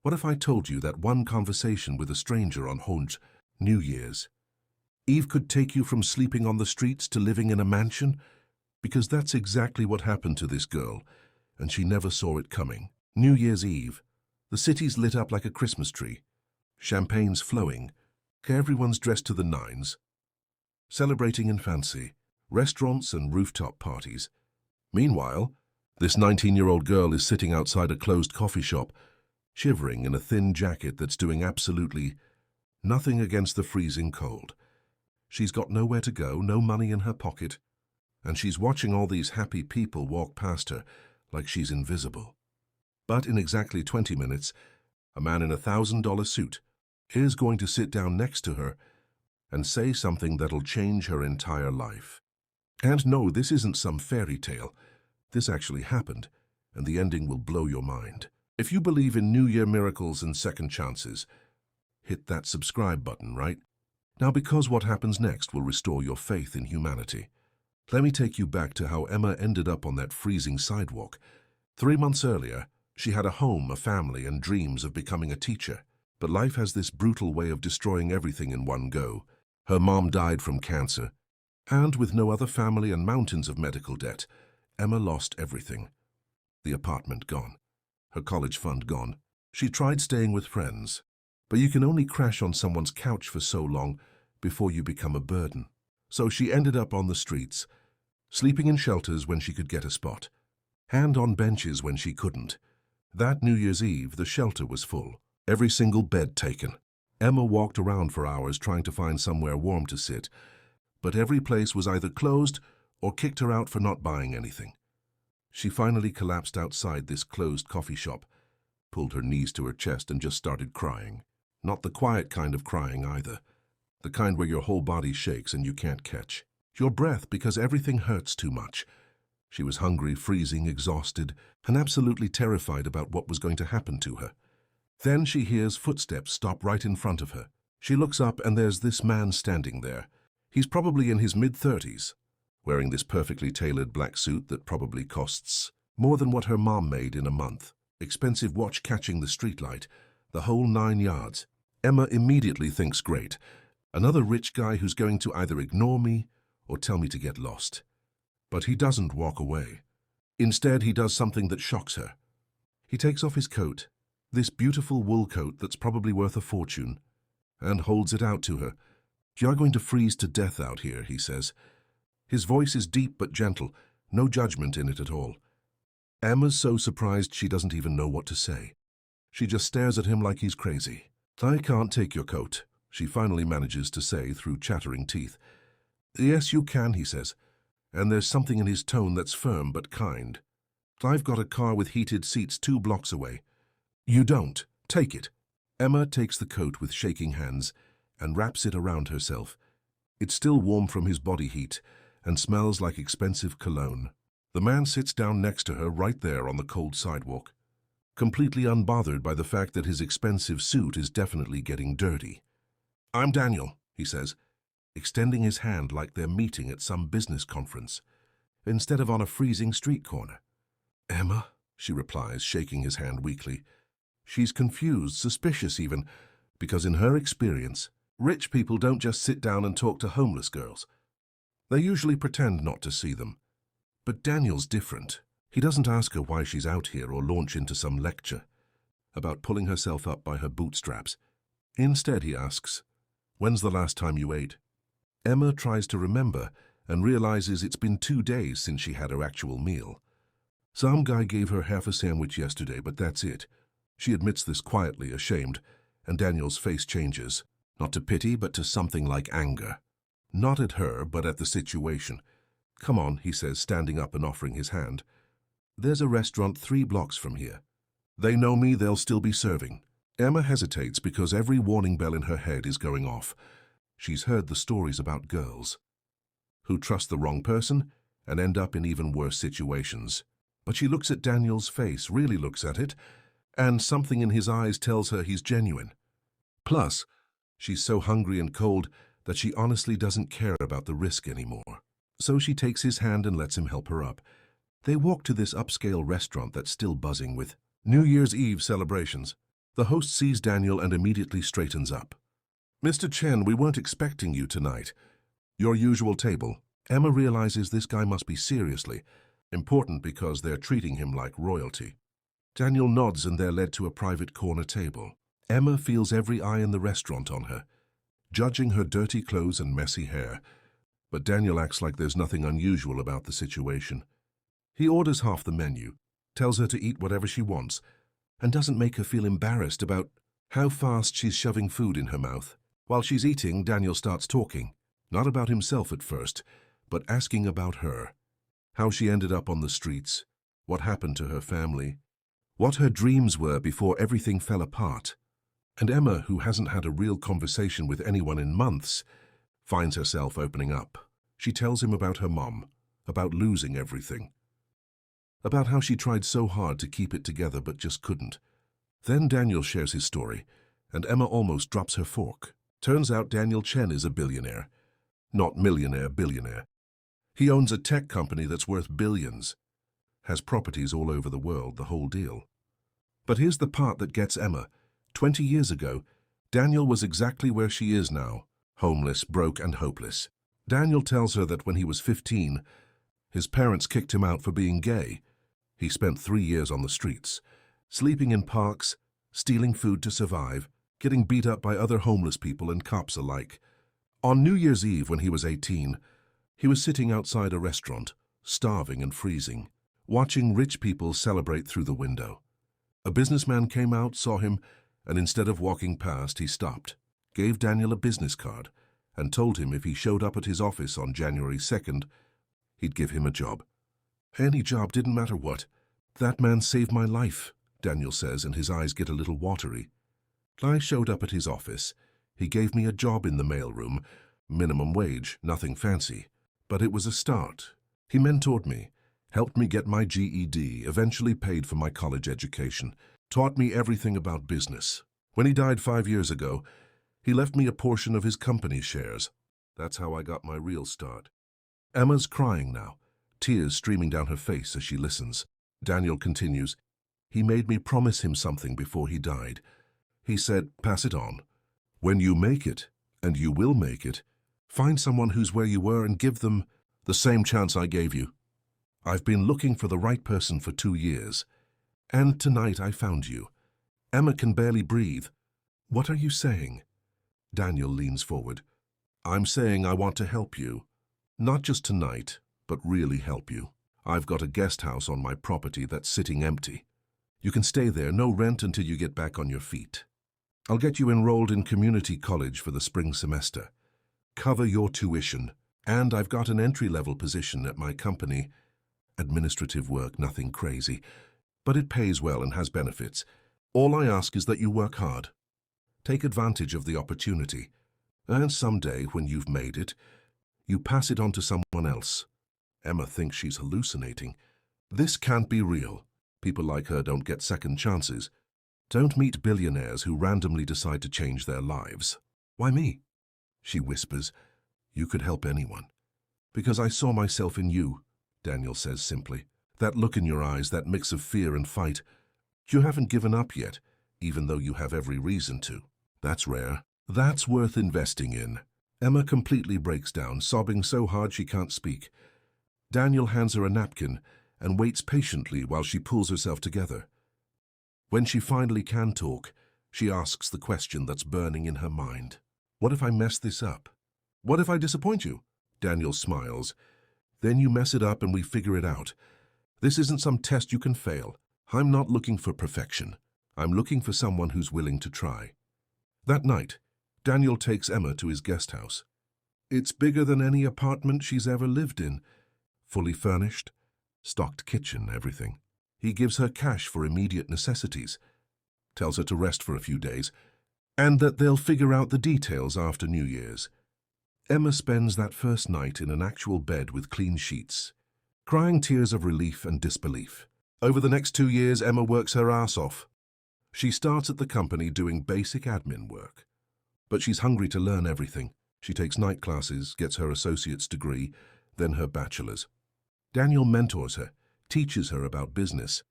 What if I told you that one conversation with a stranger on Honj, New Year's Eve could take you from sleeping on the streets to living in a mansion? Because that's exactly what happened to this girl, and she never saw it coming. New Year's Eve. The city's lit up like a Christmas tree. Champagne's flowing. Everyone's dressed to the nines, celebrating in fancy. Restaurants and rooftop parties. Meanwhile, this 19-year-old girl is sitting outside a closed coffee shop, shivering in a thin jacket that's doing absolutely nothing against the freezing cold. She's got nowhere to go, no money in her pocket, and she's watching all these happy people walk past her like she's invisible. But in exactly 20 minutes, a man in a $1,000 suit is going to sit down next to her and say something that'll change her entire life. And no, this isn't some fairy tale. This actually happened, and the ending will blow your mind. If you believe in New Year miracles and second chances, hit that subscribe button, right? Now, because what happens next will restore your faith in humanity. Let me take you back to how Emma ended up on that freezing sidewalk. 3 months earlier, she had a home, a family, and dreams of becoming a teacher. But life has this brutal way of destroying everything in one go. Her mom died from cancer, and with no other family and mountains of medical debt, Emma lost everything. The apartment gone. Her college fund gone. She tried staying with friends, but you can only crash on someone's couch for so long before you become a burden. So she ended up on the streets, sleeping in shelters when she could get a spot, and on benches when she couldn't. That New Year's Eve, the shelter was full. Every single bed taken. Emma walked around for hours trying to find somewhere warm to sit, but every place was either closed or kicked her out for not buying anything. She finally collapsed outside this closed coffee shop, pulled her knees to her chest and just started crying. Not the quiet kind of crying either. The kind where your whole body shakes and you can't catch your breath because everything hurts too much. She was hungry, freezing, exhausted, and absolutely terrified about what was going to happen to her. Then she hears footsteps stop right in front of her. She looks up and there's this man standing there. He's probably in his mid-30s, wearing this perfectly tailored black suit that probably costs more than what her mom made in a month. Expensive watch catching the streetlight, the whole 9 yards. Emma immediately thinks, great, another rich guy who's going to either ignore me or tell me to get lost. But he doesn't walk away. Instead, he does something that shocks her. He takes off his coat, this beautiful wool coat that's probably worth a fortune, and holds it out to her. You're going to freeze to death out here, he says. His voice is deep but gentle, no judgment in it at all. Emma's so surprised she doesn't even know what to say. She just stares at him like he's crazy. I can't take your coat, she finally manages to say through chattering teeth. Yes, you can, he says, and there's something in his tone that's firm but kind. I've got a car with heated seats 2 blocks away. You don't. Take it. Emma takes the coat with shaking hands and wraps it around herself. It's still warm from his body heat and smells like expensive cologne. The man sits down next to her right there on the cold sidewalk, completely unbothered by the fact that his expensive suit is definitely getting dirty. I'm Daniel, he says, extending his hand like they're meeting at some business conference, instead of on a freezing street corner. Emma, she replies, shaking his hand weakly. She's confused, suspicious even, because in her experience, rich people don't just sit down and talk to homeless girls. They usually pretend not to see them. But Daniel's different. He doesn't ask her why she's out here or launch into some lecture about pulling herself up by her bootstraps. Instead, he asks, when's the last time you ate? Emma tries to remember and realizes it's been 2 days since she had her actual meal. Some guy gave her half a sandwich yesterday, but that's it. She admits this quietly, ashamed, and Daniel's face changes, not to pity, but to something like anger. Not at her, but at the situation. Come on, he says, standing up and offering his hand. There's a restaurant 3 blocks from here. They know me, they'll still be serving. Emma hesitates because every warning bell in her head is going off. She's heard the stories about girls who trust the wrong person and end up in even worse situations. But she looks at Daniel's face, really looks at it, and something in his eyes tells her he's genuine. Plus, she's so hungry and cold that she honestly doesn't care about the risk anymore. So she takes his hand and lets him help her up. They walk to this upscale restaurant that's still buzzing with New Year's Eve celebrations. The host sees Daniel and immediately straightens up. "Mr. Chen, we weren't expecting you tonight. Your usual table." Emma realizes this guy must be seriously important because they're treating him like royalty. Daniel nods and they're led to a private corner table. Emma feels every eye in the restaurant on her, judging her dirty clothes and messy hair. But Daniel acts like there's nothing unusual about the situation. He orders half the menu, tells her to eat whatever she wants, and doesn't make her feel embarrassed about how fast she's shoving food in her mouth. While she's eating, Daniel starts talking, not about himself at first, but asking about her, how she ended up on the streets, what happened to her family, what her dreams were before everything fell apart. And Emma, who hasn't had a real conversation with anyone in months, finds herself opening up. She tells him about her mom, about losing everything, about how she tried so hard to keep it together but just couldn't. Then Daniel shares his story, and Emma almost drops her fork. Turns out Daniel Chen is a billionaire. Not millionaire, billionaire. He owns a tech company that's worth billions, has properties all over the world, the whole deal. But here's the part that gets Emma. 20 years ago, Daniel was exactly where she is now, homeless, broke, and hopeless. Daniel tells her that when he was 15, his parents kicked him out for being gay. He spent 3 years on the streets, sleeping in parks, stealing food to survive, getting beat up by other homeless people and cops alike. On New Year's Eve, when he was 18, he was sitting outside a restaurant, starving and freezing, watching rich people celebrate through the window. A businessman came out, saw him, and instead of walking past, he stopped, gave Daniel a business card, and told him if he showed up at his office on January 2nd, he'd give him a job. Any job, didn't matter what. "That man saved my life," Daniel says, and his eyes get a little watery. "I showed up at his office. He gave me a job in the mailroom, minimum wage, nothing fancy. But it was a start. He mentored me, helped me get my GED, eventually paid for my college education, taught me everything about business. When he died 5 years ago, he left me a portion of his company shares. That's how I got my real start." Emma's crying now, tears streaming down her face as she listens. Daniel continues, "He made me promise him something before he died. He said, pass it on. When you make it, and you will make it, find someone who's where you were and give them the same chance I gave you. I've been looking for the right person for 2 years, and tonight I found you." Emma can barely breathe. "What are you saying?" Daniel leans forward. "I'm saying I want to help you. Not just tonight, but really help you. I've got a guest house on my property that's sitting empty. You can stay there, no rent until you get back on your feet. I'll get you enrolled in community college for the spring semester, cover your tuition, and I've got an entry-level position at my company. Administrative work, nothing crazy, but it pays well and has benefits. All I ask is that you work hard. Take advantage of the opportunity, and someday, when you've made it, you pass it on to someone else." Emma thinks she's hallucinating. This can't be real. People like her don't get second chances. Don't meet billionaires who randomly decide to change their lives. "Why me?" she whispers. "You could help anyone." "Because I saw myself in you," Daniel says simply. "That look in your eyes, that mix of fear and fight. You haven't given up yet, even though you have every reason to. That's rare. That's worth investing in." Emma completely breaks down, sobbing so hard she can't speak. Daniel hands her a napkin and waits patiently while she pulls herself together. When she finally can talk, she asks the question that's burning in her mind. "What if I mess this up? What if I disappoint you?" Daniel smiles. "Then you mess it up and we figure it out. This isn't some test you can fail. I'm not looking for perfection. I'm looking for someone who's willing to try." That night, Daniel takes Emma to his guest house. It's bigger than any apartment she's ever lived in. Fully furnished, stocked kitchen, everything. He gives her cash for immediate necessities, tells her to rest for a few days, and that they'll figure out the details after New Year's. Emma spends that first night in an actual bed with clean sheets, crying tears of relief and disbelief. Over the next 2 years, Emma works her ass off. She starts at the company doing basic admin work. But she's hungry to learn everything. She takes night classes, gets her associate's degree, then her bachelor's. Daniel mentors her, teaches her about business,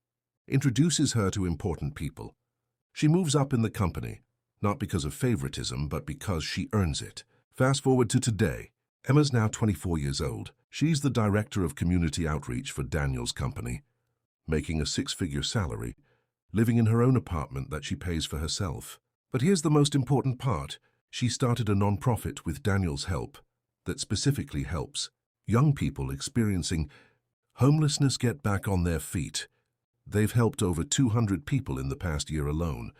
introduces her to important people. She moves up in the company, not because of favoritism, but because she earns it. Fast forward to today. Emma's now 24 years old. She's the director of community outreach for Daniel's company, making a six-figure salary, living in her own apartment that she pays for herself. But here's the most important part. She started a non-profit with Daniel's help that specifically helps young people experiencing homelessness get back on their feet. They've helped over 200 people in the past year alone,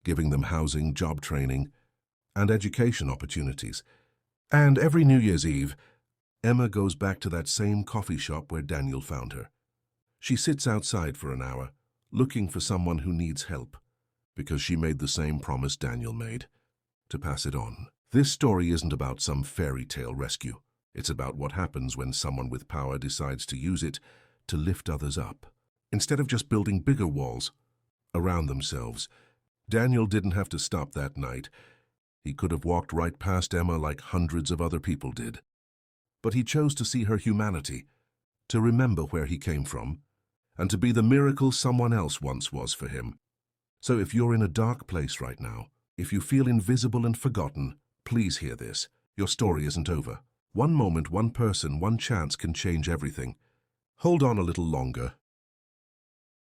giving them housing, job training, and education opportunities. And every New Year's Eve, Emma goes back to that same coffee shop where Daniel found her. She sits outside for an hour, looking for someone who needs help, because she made the same promise Daniel made, to pass it on. This story isn't about some fairy tale rescue. It's about what happens when someone with power decides to use it to lift others up. Instead of just building bigger walls around themselves, Daniel didn't have to stop that night. He could have walked right past Emma like hundreds of other people did. But he chose to see her humanity, to remember where he came from, and to be the miracle someone else once was for him. So if you're in a dark place right now, if you feel invisible and forgotten, please hear this. Your story isn't over. One moment, one person, one chance can change everything. Hold on a little longer.